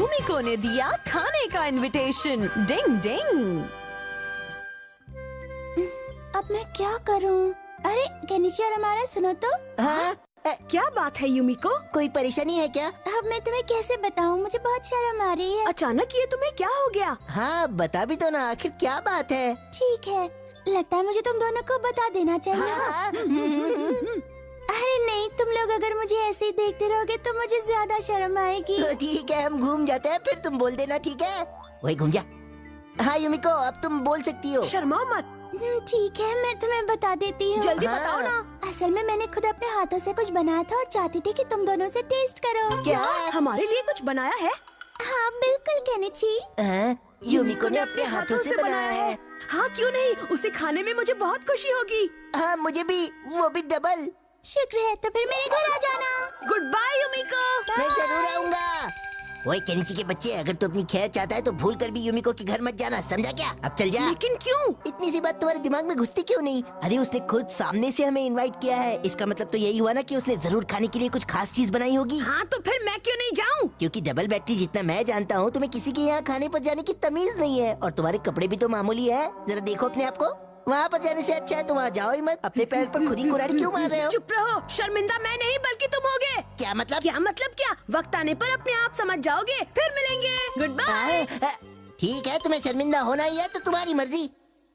यूमिको ने दिया खाने का इनविटेशन। डिंग डिंग। अब मैं क्या करूं? अरे केनिची और हमारा सुनो तो। हाँ? क्या बात है यूमिको? कोई परेशानी है क्या? अब मैं तुम्हें कैसे बताऊं? मुझे बहुत शर्म आ रही है। अचानक ये तुम्हें क्या हो गया? हाँ बता भी तो ना, आखिर क्या बात है? ठीक है, लगता है मुझे तुम दोनों को बता देना चाहिए। हाँ? अरे नहीं, तुम लोग अगर मुझे ऐसे ही देखते रहोगे तो मुझे ज्यादा शर्म आएगी। तो ठीक है, हम घूम जाते हैं, फिर तुम बोल देना, ठीक है? वही घूम जा। हाँ यूमिको, अब तुम बोल सकती हो। शर्माओ मत। ठीक है, मैं तुम्हें बता देती हूँ। जल्दी हाँ। बताओ ना। असल में मैंने खुद अपने हाथों से कुछ बनाया था और चाहती थी कि तुम दोनों से टेस्ट करो। क्या? हमारे लिए कुछ बनाया है? हाँ बिल्कुल केनिची। हाँ? यूमिको ने अपने हाथों से बनाया है। हाँ क्यों नहीं, उसे खाने में मुझे बहुत खुशी होगी। हाँ मुझे भी, वो भी डबल। शुक्र है, तो फिर मेरे घर आ जाना। Goodbye Yumiko. मैं जरूर आऊंगा। ओए केनिची के बच्चे, अगर तू अपनी खैर चाहता है तो भूल कर भी यूमिको के घर मत जाना, समझा क्या? अब चल जा। लेकिन क्यों? इतनी सी बात तुम्हारे दिमाग में घुसती क्यों नहीं? अरे उसने खुद सामने से हमें इनवाइट किया है, इसका मतलब तो यही हुआ ना कि उसने जरूर खाने के लिए कुछ खास चीज बनाई होगी। हाँ तो फिर मैं क्यों नहीं जाऊँ? क्योंकि डबल बैटरी जितना मैं जानता हूँ, तुम्हें किसी के यहाँ खाने पर जाने की तमीज नहीं है, और तुम्हारे कपड़े भी तो मामूली है। जरा देखो अपने आप को। वहाँ पर जाने से अच्छा है तो वहाँ जाओ ही मत। अपने पैर पर खुद ही कुल्हाड़ी क्यों मार रहे हो? चुप रहो, शर्मिंदा मैं नहीं बल्कि तुम होगे। क्या मतलब? क्या मतलब क्या? वक्त आने पर अपने आप समझ जाओगे। फिर मिलेंगे। Goodbye. ठीक है, तुम्हें शर्मिंदा होना ही है तो तुम्हारी मर्जी।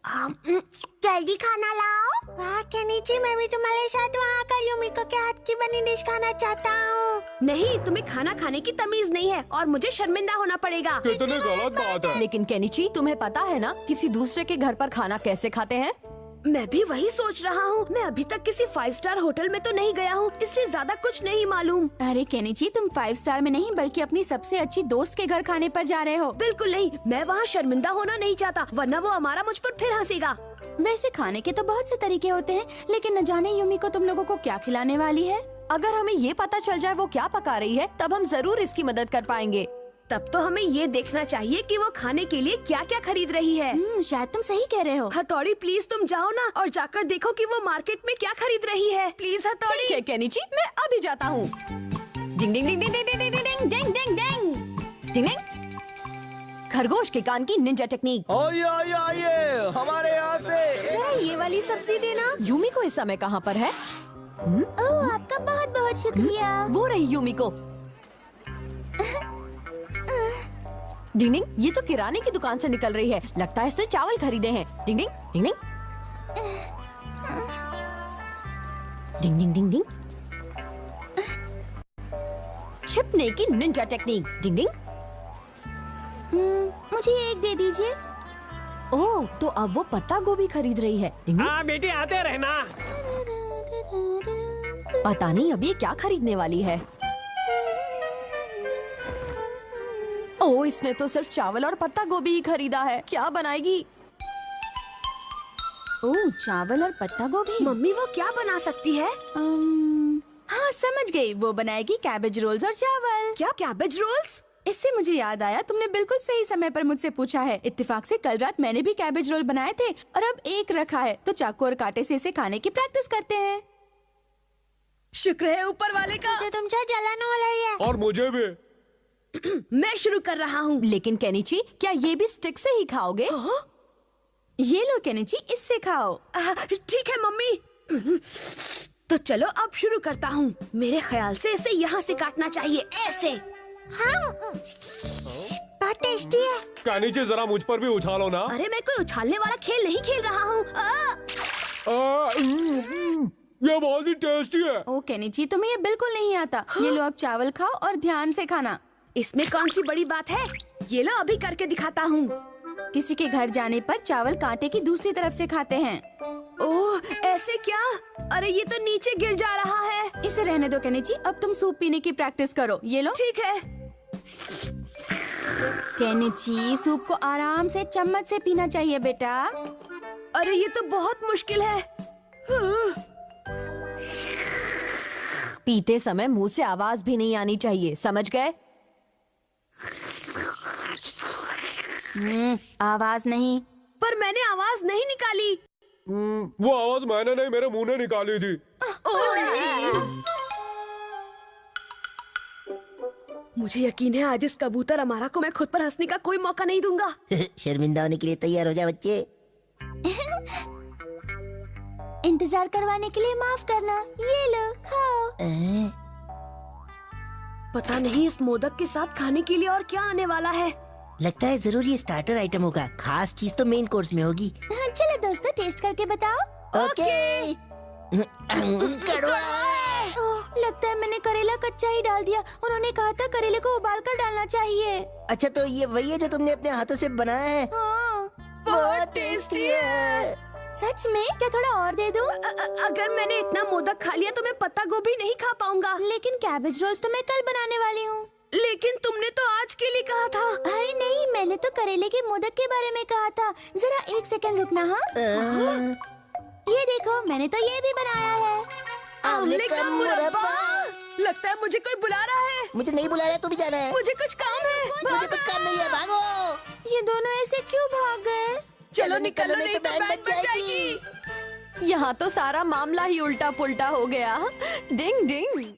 जल्दी खाना लाओ। वाह केनिची, मैं भी तुम्हारे साथ वहाँ आकर यूमिको के हाथ की बनी डिश खाना चाहता हूँ। नहीं, तुम्हें खाना खाने की तमीज नहीं है और मुझे शर्मिंदा होना पड़ेगा। कितनी गलत बात है। लेकिन केनिची, तुम्हें पता है ना किसी दूसरे के घर पर खाना कैसे खाते हैं? मैं भी वही सोच रहा हूँ। मैं अभी तक किसी 5 स्टार होटल में तो नहीं गया हूँ, इसलिए ज्यादा कुछ नहीं मालूम। अरे केनिची, तुम 5 स्टार में नहीं बल्कि अपनी सबसे अच्छी दोस्त के घर खाने पर जा रहे हो। बिल्कुल नहीं, मैं वहाँ शर्मिंदा होना नहीं चाहता, वरना वो हमारा मुझ पर फिर हंसेगा। वैसे खाने के तो बहुत से तरीके होते हैं, लेकिन न जाने यूमिको तुम लोगों को क्या खिलाने वाली है। अगर हमें ये पता चल जाए वो क्या पका रही है, तब हम जरूर इसकी मदद कर पाएंगे। तब तो हमें ये देखना चाहिए कि वो खाने के लिए क्या क्या खरीद रही है। शायद तुम सही कह रहे हो। हथौड़ी प्लीज तुम जाओ ना और जाकर देखो कि वो मार्केट में क्या खरीद रही है। प्लीज हथौड़ी। ठीक है केनिची, मैं अभी जाता हूँ। डिंग डिंग डिंग डिंग डिंग डिंग डिंग डिंग डिंग डिंग डिंग डिंग। खरगोश के कान की निंजा टेक्निक। आइए आइए आइए, हमारे यहाँ से। जरा ये वाली सब्जी देना। यूमिको इस समय कहाँ पर है? ओह, आपका बहुत बहुत शुक्रिया। वो रही यूमिको। डिंग डिंग, ये तो किराने की दुकान से निकल रही है, लगता है इसने चावल खरीदे हैं। डिंग डिंग डिंग डिंग डिंग डिंग डिंग डिंग। छिपने की निंजा टेक्निक। डिंग डिंग। मुझे एक दे दीजिए। ओह, तो अब वो पत्ता गोभी खरीद रही है। डिंग डिंग। हाँ बेटी, आते रहना। पता नहीं अब ये क्या खरीदने वाली है। ओह, इसने तो सिर्फ चावल और पत्ता गोभी ही खरीदा है, क्या बनाएगी? ओह, चावल और पत्ता गोभी। मम्मी वो क्या बना सकती है? हाँ समझ गई, वो बनाएगी कैबेज रोल्स और चावल। क्या कैबेज रोल्स? इससे मुझे याद आया, तुमने बिल्कुल सही समय पर मुझसे पूछा है। इत्तेफाक से कल रात मैंने भी कैबेज रोल बनाए थे और अब एक रखा है, तो चाकू और कांटे से इसे खाने की प्रैक्टिस करते हैं। शुक्र है ऊपर वाले का। जो तुमसे जलन हो रही है। और मुझे भी। मैं शुरू कर रहा हूँ। लेकिन केनिची, क्या ये भी स्टिक से ही खाओगे? ये लो केनिची, इससे खाओ। ठीक है मम्मी। तो चलो अब शुरू करता हूँ। मेरे ख्याल से इसे यहाँ से काटना चाहिए, ऐसे। हाँ, बहुत टेस्टी है। कानीचे, जरा मुझ पर भी उछालो ना। अरे मैं कोई उछालने वाला खेल नहीं खेल रहा हूँ। ये बहुत ही टेस्टी है। ओ केनिची, तुम्हें ये बिल्कुल नहीं आता। ये लो, अब चावल खाओ और ध्यान से खाना। इसमें कौन सी बड़ी बात है? ये लो अभी करके दिखाता हूँ। किसी के घर जाने पर चावल कांटे की दूसरी तरफ से खाते हैं। ओह, ऐसे क्या? अरे ये तो नीचे गिर जा रहा है। इसे रहने दो केनिची, अब तुम सूप पीने की प्रैक्टिस करो। ये लो। ठीक है। केनिची, सूप को आराम से चम्मच से पीना चाहिए बेटा। अरे ये तो बहुत मुश्किल है। पीते समय मुंह से आवाज भी नहीं आनी चाहिए, समझ गए? आवाज नहीं। पर मैंने आवाज नहीं निकाली। वो आवाज मैंने नहीं, मेरे मुंह ने निकाली थी। मुझे यकीन है आज इस कबूतर अमारा को मैं खुद पर हंसने का कोई मौका नहीं दूंगा। शर्मिंदा होने के लिए तैयार हो जा बच्चे। इंतजार करवाने के लिए माफ करना। ये लो खाओ। पता नहीं इस मोदक के साथ खाने के लिए और क्या आने वाला है। लगता है जरूर ये स्टार्टर आइटम होगा, खास चीज तो मेन कोर्स में होगी। हाँ, चलो दोस्तों टेस्ट करके बताओ। ओके। कड़वा। ओह, लगता है मैंने करेला कच्चा ही डाल दिया। उन्होंने कहा था करेले को उबाल कर डालना चाहिए। अच्छा तो ये वही है जो तुमने अपने हाथों से बनाया है? हाँ। बहुत टेस्टी है। सच में? क्या थोड़ा और दे दूं? अगर मैंने इतना मोदक खा लिया तो मैं पत्ता गोभी नहीं खा पाऊंगा। लेकिन कैबेज रोल्स तो मैं कल बनाने वाली हूँ। लेकिन तुमने तो आज के लिए कहा था। अरे नहीं, मैंने तो करेले के मोदक के बारे में कहा था। जरा एक सेकंड रुकना। हाँ, ये देखो मैंने तो ये भी बनाया है। आंवले का मुरब्बा। लगता है मुझे कोई बुला रहा है। मुझे नहीं बुला रहा है, तू भी जाना है। मुझे कुछ काम है। मुझे कुछ काम नहीं है, भागो। ये दोनों ऐसे क्यों भाग गए? चलो निकलो नहीं तो बैंड बज जाएगी। यहाँ तो सारा मामला ही उल्टा पुल्टा हो गया। डिंग डिंग।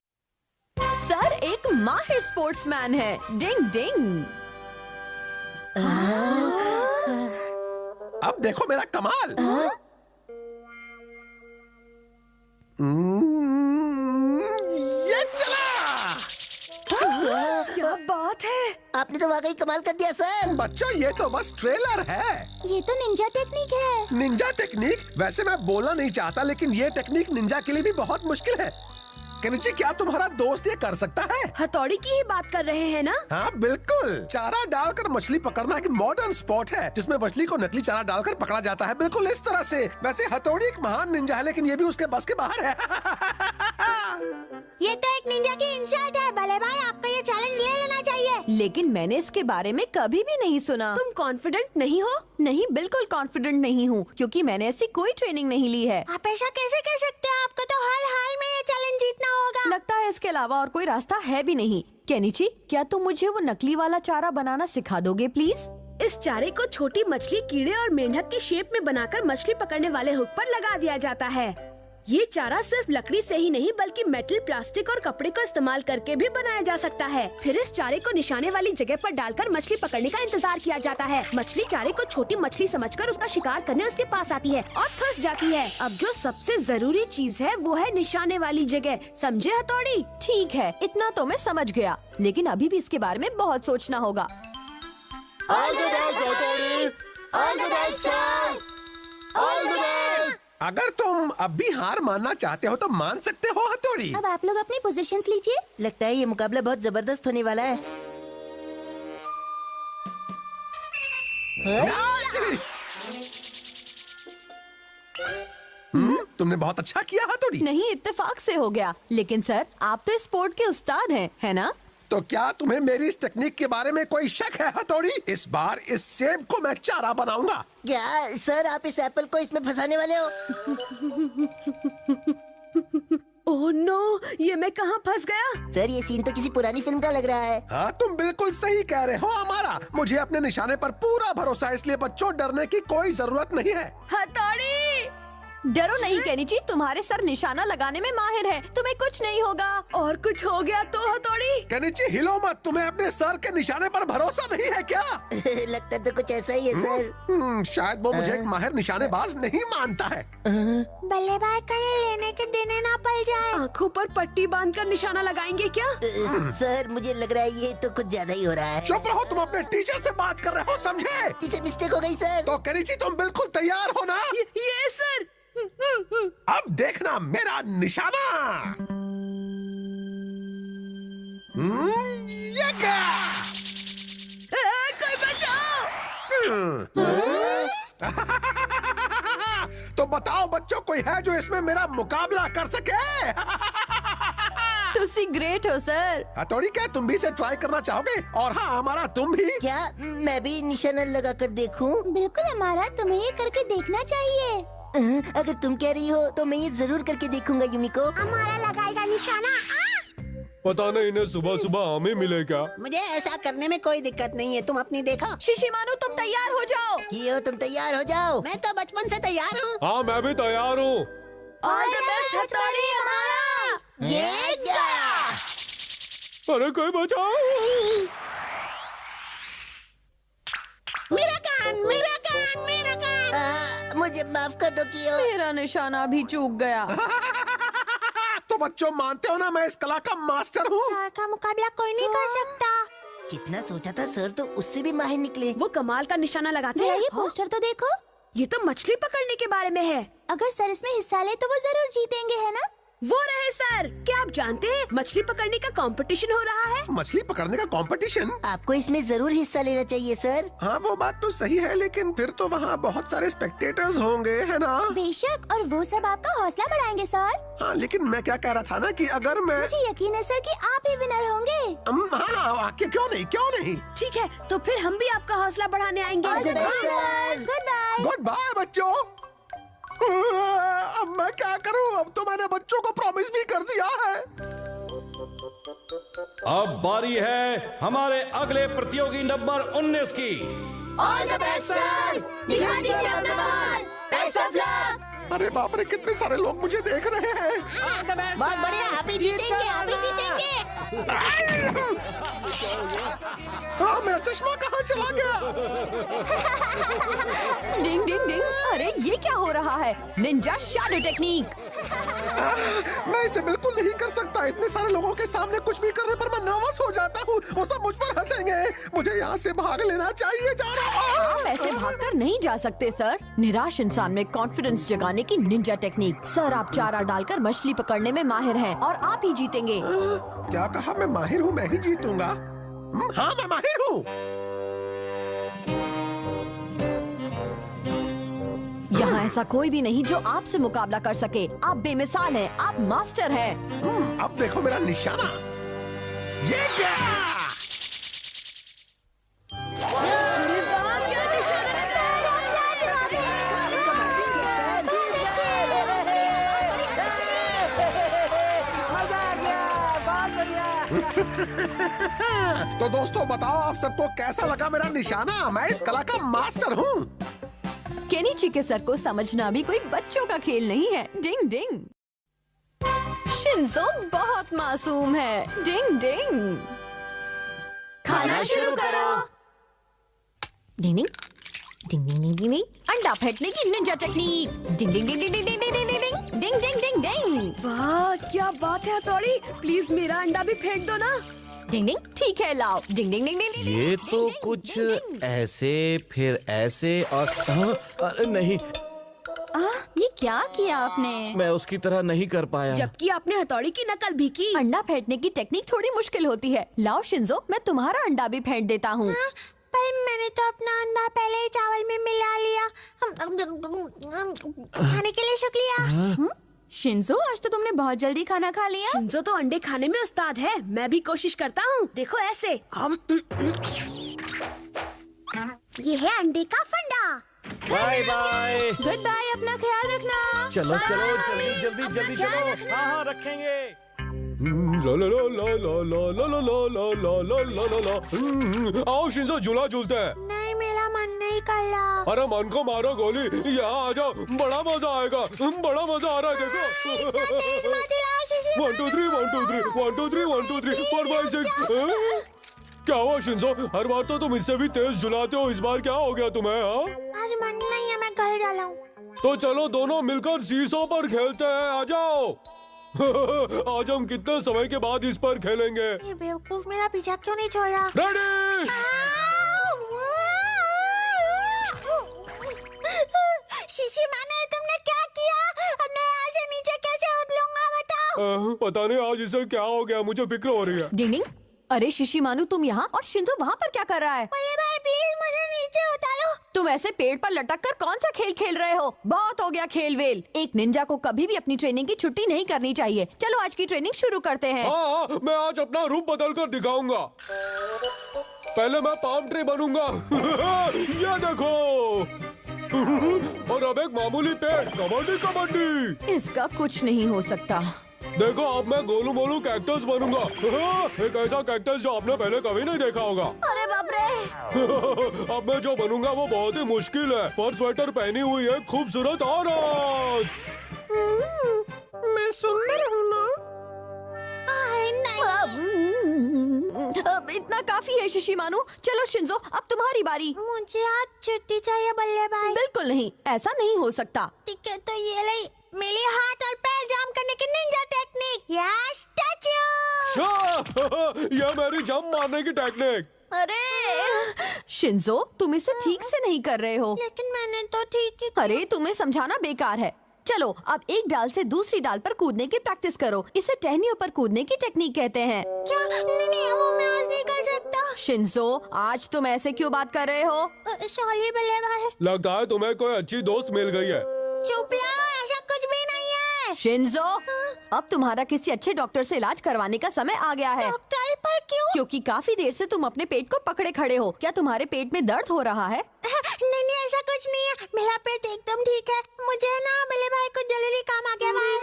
सर एक माहिर स्पोर्ट्समैन है। डिंग डिंग। अब देखो मेरा कमाल। ये चला। क्या बात है। आपने तो वाकई कमाल कर दिया सर। बच्चों ये तो बस ट्रेलर है। ये तो निंजा टेक्निक है। Ninja technique? वैसे मैं बोलना नहीं चाहता लेकिन ये टेक्निक निंजा के लिए भी बहुत मुश्किल है। केनिची क्या तुम्हारा दोस्त ये कर सकता है? हथौड़ी की ही बात कर रहे हैं ना? हाँ बिल्कुल। चारा डालकर मछली पकड़ना एक मॉडर्न स्पोर्ट है जिसमें मछली को नकली चारा डालकर पकड़ा जाता है, बिल्कुल इस तरह से। वैसे हथौड़ी एक महान निंजा है लेकिन ये भी उसके बस के बाहर है। ये तो एक निंजा की इंसाइट है। भले भाई आपको ये चैलेंज ले लेना चाहिए। लेकिन मैंने इसके बारे में कभी भी नहीं सुना। तुम कॉन्फिडेंट नहीं हो? नहीं, बिल्कुल कॉन्फिडेंट नहीं हूँ क्योंकि मैंने ऐसी कोई ट्रेनिंग नहीं ली है। आप ऐसा कैसे कह सकते हो? आपको तो हाल हाल में ये चैलेंज जीतना होगा। लगता है इसके अलावा और कोई रास्ता है भी नहीं। केनिची क्या तुम मुझे वो नकली वाला चारा बनाना सिखा दोगे प्लीज? इस चारे को छोटी मछली, कीड़े और मेंढक की शेप में बनाकर मछली पकड़ने वाले हुक पर लगा दिया जाता है। ये चारा सिर्फ लकड़ी से ही नहीं बल्कि मेटल, प्लास्टिक और कपड़े का इस्तेमाल करके भी बनाया जा सकता है। फिर इस चारे को निशाने वाली जगह पर डालकर मछली पकड़ने का इंतजार किया जाता है। मछली चारे को छोटी मछली समझकर उसका शिकार करने उसके पास आती है और फंस जाती है। अब जो सबसे जरूरी चीज है वो है निशाने वाली जगह, समझे हथौड़ी? ठीक है, इतना तो मैं समझ गया, लेकिन अभी भी इसके बारे में बहुत सोचना होगा। ऑल द बेस्ट हथौड़ी। All the best sir. All the best. अगर तुम अब भी हार मानना चाहते हो तो मान सकते हो हथौड़ी। अब आप लोग अपनी पोजीशंस लीजिए। लगता है ये मुकाबला बहुत जबरदस्त होने वाला है। तुमने बहुत अच्छा किया हथौड़ी। नहीं, इत्तेफाक से हो गया। लेकिन सर आप तो स्पोर्ट के उस्ताद हैं, है ना? तो क्या तुम्हें मेरी इस टेक्निक के बारे में कोई शक है हथौड़ी? इस बार इस सेब को मैं चारा बनाऊंगा। क्या सर आप इस एप्पल को इसमें फंसाने वाले हो? ओह नो, ये मैं कहाँ फंस गया? सर ये सीन तो किसी पुरानी फिल्म का लग रहा है। हाँ तुम बिल्कुल सही कह रहे हो हमारा। मुझे अपने निशाने पर पूरा भरोसा है, इसलिए बच्चों डरने की कोई जरूरत नहीं है। हथौड़ी डरो नहीं केनिची, तुम्हारे सर निशाना लगाने में माहिर है, तुम्हें कुछ नहीं होगा। और कुछ हो गया तो हथौड़ी? केनिची हिलो मत, तुम्हें अपने सर के निशाने पर भरोसा नहीं है क्या? लगता तो कुछ ऐसा ही है सर। शायद वो मुझे एक माहिर निशानेबाज नहीं मानता है। बल्ले भाई कहीं लेने के देने ना पड़ जाए। आँखों पर पट्टी बांधकर निशाना लगाएंगे क्या? सर मुझे लग रहा है ये तो कुछ ज्यादा ही हो रहा है। चुप रहो, तुम अपने टीचर से बात कर रहे हो, समझे? इसे मिस्टेक हो गई सर। तो केनिची तुम बिल्कुल तैयार हो ना? ये सर। अब देखना मेरा निशाना। ये क्या? कोई बचाओ। तो बताओ बच्चों, कोई है जो इसमें मेरा मुकाबला कर सके? तुसी ग्रेट हो सर। हथौड़ी क्या तुम भी इसे ट्राई करना चाहोगे? और हाँ हमारा तुम भी। क्या मैं भी निशाना लगा कर देखूं? बिल्कुल हमारा, तुम्हें ये करके देखना चाहिए। अगर तुम कह रही हो तो मैं ये जरूर करके देखूंगा युमिको। हमारा लगाएगा निशाना। पता नहीं इन्हें सुबह सुबह हमें मिले क्या? मुझे ऐसा करने में कोई दिक्कत नहीं है, तुम अपनी देखो। शिशिमानु तुम तैयार हो जाओ। कियो तुम तैयार हो जाओ। मैं तो बचपन से तैयार हूँ। हाँ मैं भी तैयार हूँ। ऑल द बेस्ट हथौड़ी हमारा। ये गया। अरे कोई बचाओ। मेरा कान, मेरा कान, मेरा कान। मुझे माफ कर दो कियो। मेरा निशाना भी चूक गया। तो बच्चों मानते हो ना मैं इस कला का मास्टर हूँ। सर का मुकाबला कोई नहीं कर सकता। जितना सोचा था सर तो उससे भी माहिर निकले। वो कमाल का निशाना लगाते हैं। ये पोस्टर तो देखो। ये तो मछली पकड़ने के बारे में है। अगर सर इसमें हिस्सा ले तो वो जरूर जीतेंगे, है ना? वो रहे सर। क्या आप जानते हैं मछली पकड़ने का कंपटीशन हो रहा है? मछली पकड़ने का कंपटीशन? आपको इसमें जरूर हिस्सा लेना चाहिए सर। हाँ वो बात तो सही है, लेकिन फिर तो वहाँ बहुत सारे स्पेक्टेटर्स होंगे, है ना? बेशक, और वो सब आपका हौसला बढ़ाएंगे सर। हाँ लेकिन मैं क्या कह रहा था ना कि अगर मैं मुझे यकीन है सर कि आप ही विनर होंगे। हाँ क्यों नहीं, क्यों नहीं। ठीक है, तो फिर हम भी आपका हौसला बढ़ाने आएंगे। Goodbye. Goodbye. Goodbye बच्चों। अब मैं क्या करूं? अब तो मैंने बच्चों को प्रॉमिस भी कर दिया है। अब बारी है हमारे अगले प्रतियोगी नंबर 19 की। All the best sir. दिखा दीजिए अपना बॉल। Best of luck. अरे बाप रे, कितने सारे लोग मुझे देख रहे हैं। बहुत बढ़िया, आप ही जीतेंगे, आप ही जीतेंगे। हाँ मेरा चश्मा कहाँ चला गया? डिंग डिंग डिंग। अरे ये क्या हो रहा है? Ninja shadow technique. मैं इसे बिल्कुल नहीं कर सकता। इतने सारे लोगों के सामने कुछ भी करने पर मैं नर्वस हो जाता हूँ। वो सब मुझ पर हंसेंगे। मुझे यहाँ से भाग लेना चाहिए। जा रहा हूँ। आप ऐसे भागकर नहीं जा सकते सर। निराश इंसान में कॉन्फिडेंस जगाने की निंजा टेक्निक। सर आप चारा डालकर मछली पकड़ने में माहिर हैं और आप ही जीतेंगे। क्या कहा? मैं माहिर हूँ, मैं ही जीतूंगा। हाँ मैं माहिर हूँ। यहाँ ऐसा कोई भी नहीं जो आपसे मुकाबला कर सके। आप बेमिसाल हैं, आप मास्टर हैं। अब देखो मेरा निशाना। ये क्या? तो दोस्तों बताओ आप सबको कैसा लगा मेरा निशाना? मैं इस कला का मास्टर हूँ। केनिची के सर को समझना भी कोई बच्चों का खेल नहीं है। डिंग डिंग। शिंजो बहुत मासूम है। डिंग डिंग। खाना शुरू करो। डिंग डिंग डिंग डिंग डिंग डिंग। अंडा फेंकने की निंजा टेक्निक। डिंग डिंग डिंग डिंग डिंग डिंग डिंग डिंग डिंग डिंग डिंग डिंग। वाह क्या बात है हथौड़ी। प्लीज मेरा अंडा भी फेंक दो ना। डिंग डिंग। ठीक है लाओ। डिंग डिंग डिंग डिंग। ये तो कुछ ऐसे फिर ऐसे और अरे नहीं, ये क्या किया आपने? मैं उसकी तरह नहीं कर पाया। जबकि आपने हथौड़ी की नकल भी की। अंडा फेंकने की टेक्निक थोड़ी मुश्किल होती है। लाओ शिंजो, मैं तुम्हारा अंडा भी फेंक देता हूँ। पर मैंने तो अपना अंडा पहले ही चावल में मिला लिया। खाने के लिए शुक्रिया। शिंजो आज तो तुमने बहुत जल्दी खाना खा लिया। शिंजो तो अंडे खाने में उस्ताद है। मैं भी कोशिश करता हूँ। देखो ऐसे। ये है अंडे का फंडा। Bye bye. गुड बाय, अपना ख्याल रखना। चलो चलो जल्दी जल्दी जल्दी चलो। हाँ हाँ रखेंगे। ला ला ला ला ला ला ला ला ला ला ला ला ला ला। आओ शिंजो, झूला झूलते हैं। नहीं, मेरा मन नहीं कर रहा। अरे मन को मारो गोली। यहाँ आ जाओ, बड़ा मजा आएगा। बड़ा मजा आ रहा है देखो। 1 2 3 1 2 3 1 2 3 1 2 3 4 5 6। क्या हुआ शिंजो? हर बार तो तुम इससे भी तेज झुलाते हो, इस बार क्या हो गया तुम्हें? हाँ आज मन नहीं है, मैं घर जा रहा हूँ। तो चलो दोनों मिलकर सीसों पर खेलते हैं। आ जाओ। आज हम कितने समय के बाद इस पर खेलेंगे। ये बेवकूफ मेरा पीछा क्यों नहीं छोड़ रहा? रेडी? शीशी माने, तुमने क्या किया? अब मैं यहाँ से नीचे कैसे उतरूंगा बताओ? पता नहीं आज इसे क्या हो गया, मुझे फिक्र हो रही है। डिंग डिंग। अरे शिशी मानू, तुम यहाँ और शिंजो वहाँ पर क्या कर रहा है? बड़े भाई प्लीज मुझे नीचे उतारो। तुम ऐसे पेड़ पर लटक कर कौन सा खेल खेल रहे हो? बहुत हो गया खेल वेल। एक निंजा को कभी भी अपनी ट्रेनिंग की छुट्टी नहीं करनी चाहिए। चलो आज की ट्रेनिंग शुरू करते हैं। हाँ, मैं आज अपना रूप बदल कर दिखाऊंगा। पहले मैं पाम ट्री बनूंगा। ये देखो। और अब एक मामूली पेड़। कबड्डी कबड्डी। इसका कुछ नहीं हो सकता। देखो अब मैं गोलू मोलू कैक्टस बनूंगा। एक ऐसा कैक्टस जो आपने पहले कभी नहीं देखा होगा। अरे बाप रे। अब मैं जो बनूंगा वो बहुत ही मुश्किल है। फर स्वेटर पहनी हुई है खूबसूरत औरत। मैं सुंदर हूँ ना? नहीं। इतना काफी है शिशिमानु। चलो शिंजो, अब तुम्हारी बारी। मुझे आज छुट्टी चाहिए बल्ले भाई। बिल्कुल नहीं, ऐसा नहीं हो सकता। ठीक है, तो ये ले मेरे हाथ और पैर जाम करने की निंजा टेक्निक। Yes, statue. ये मेरी जंप मारने की टेक्निक। अरे शिंजो, तुम इसे ठीक से नहीं कर रहे हो। लेकिन मैंने तो ठीक ही। अरे तुम्हें समझाना बेकार है। चलो अब एक डाल से दूसरी डाल पर कूदने की प्रैक्टिस करो। इसे टहनियों पर कूदने की टेक्निक कहते हैं। क्या? नहीं, वो मैं आज नहीं कर सकता। शिंजो, आज तुम ऐसे क्यों बात कर रहे हो? सॉरी बल्ले भाई। लगता है तुम्हें कोई अच्छी दोस्त मिल गई है। चुप रहो, ऐसा कुछ भी नहीं है। शिंजो, अब तुम्हारा किसी अच्छे डॉक्टर से इलाज करवाने का समय आ गया है। डॉक्टर पर क्यों? क्योंकि काफी देर से तुम अपने पेट को पकड़े खड़े हो। क्या तुम्हारे पेट में दर्द हो रहा है? नहीं, ऐसा कुछ नहीं है। मेरा पेट एकदम ठीक है। मुझे ना बल्ले भाई को जरूरी काम आ गया भाई।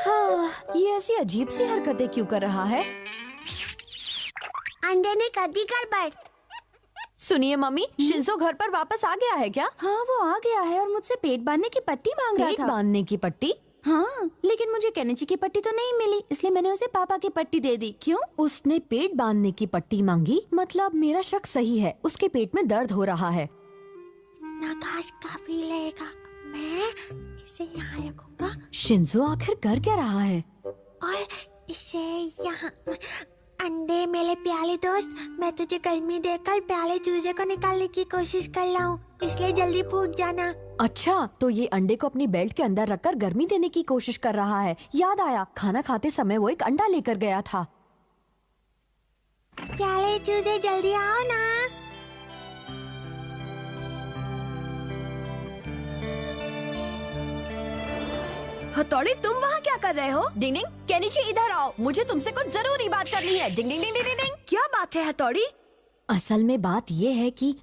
हाँ, ये ऐसी अजीब सी हरकतें क्यों कर रहा है? अंडे ने कर दी गड़बड़। सुनिए मम्मी, शिंजो घर पर वापस आ गया है क्या? हाँ, वो आ गया है और मुझसे पेट बांधने की पट्टी मांग रहा पेट था। बांधने की पट्टी? हाँ, लेकिन मुझे केनिची की पट्टी तो नहीं मिली, इसलिए मैंने उसे पापा की पट्टी दे दी। क्यों? उसने पेट बांधने की पट्टी मांगी, मतलब मेरा शक सही है, उसके पेट में दर्द हो रहा है। ना घास काफी लेगा, मैं इसे यहाँ रखूंगा शिंजो आखिर कर क्या रहा है? और इसे यहाँ। अंडे मेरे प्यारे दोस्त, मैं तुझे गर्मी देकर प्यारे चूजे को निकालने की कोशिश कर रहा हूँ, इसलिए जल्दी फूट जाना। अच्छा, तो ये अंडे को अपनी बेल्ट के अंदर रखकर गर्मी देने की कोशिश कर रहा है। याद आया, खाना खाते समय वो एक अंडा लेकर गया था। प्यारे चूजे जल्दी आओ ना। हथौड़ी, तुम वहाँ क्या कर रहे हो? डिंग डिंग, केनिची इधर आओ, मुझे तुमसे कुछ जरूरी बात करनी है। डिंग डिंग डिंग डिंग डिंग। क्या बात है हथौड़ी? असल में बात ये है कि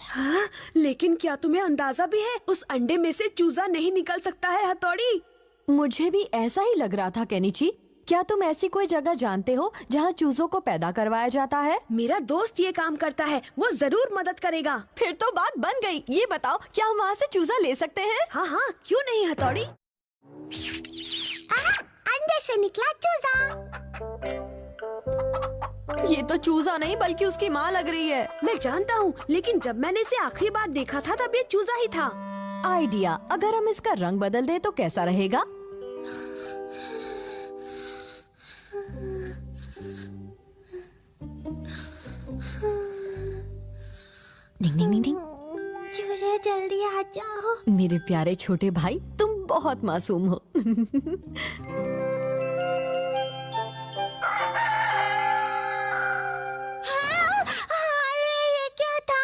हाँ, लेकिन क्या तुम्हें अंदाजा भी है उस अंडे में से चूजा नहीं निकल सकता है हथौड़ी? मुझे भी ऐसा ही लग रहा था केनिची। क्या तुम ऐसी कोई जगह जानते हो जहाँ चूजों को पैदा करवाया जाता है? मेरा दोस्त ये काम करता है, वो जरूर मदद करेगा। फिर तो बात बन गई। ये बताओ, क्या हम वहाँ से चूजा ले सकते हैं? हाँ हाँ, क्यों नहीं हथौड़ी? अंडे से निकला चूजा। ये तो चूजा नहीं बल्कि उसकी माँ लग रही है। मैं जानता हूँ, लेकिन जब मैंने इसे आखिरी बार देखा था तब ये चूजा ही था। आइडिया, अगर हम इसका रंग बदल दें तो कैसा रहेगा? डिंग डिंग डिंग डिंग। चूजे जल्दी आ जाओ। मेरे प्यारे छोटे भाई, तुम बहुत मासूम हो। अरे ये क्या था?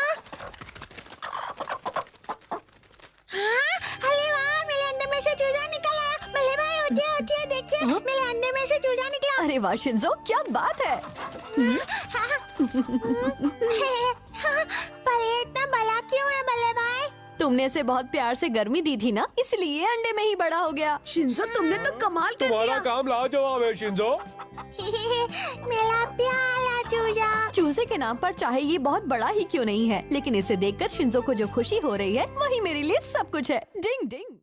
हाँ, अरे वाह, मेरे अंडे में से चूजा निकला। भले भाई, उठिए उठिए, देखिए मेरे अंडे में से चूजा निकला। अरे वाह शिंजो, क्या बात है। पर ये इतना बड़ा क्यों है बल्ले भाई? तुमने इसे बहुत प्यार से गर्मी दी थी ना, इसलिए अंडे में ही बड़ा हो गया। शिंजो, तुमने तो कमाल कर तुम्हारा दिया। काम लाजवाब है शिंजो। मेरा प्यारा चूजा। चूजे के नाम पर चाहे ये बहुत बड़ा ही क्यों नहीं है, लेकिन इसे देखकर शिंजो को जो खुशी हो रही है वही मेरे लिए सब कुछ है। डिंग डिंग।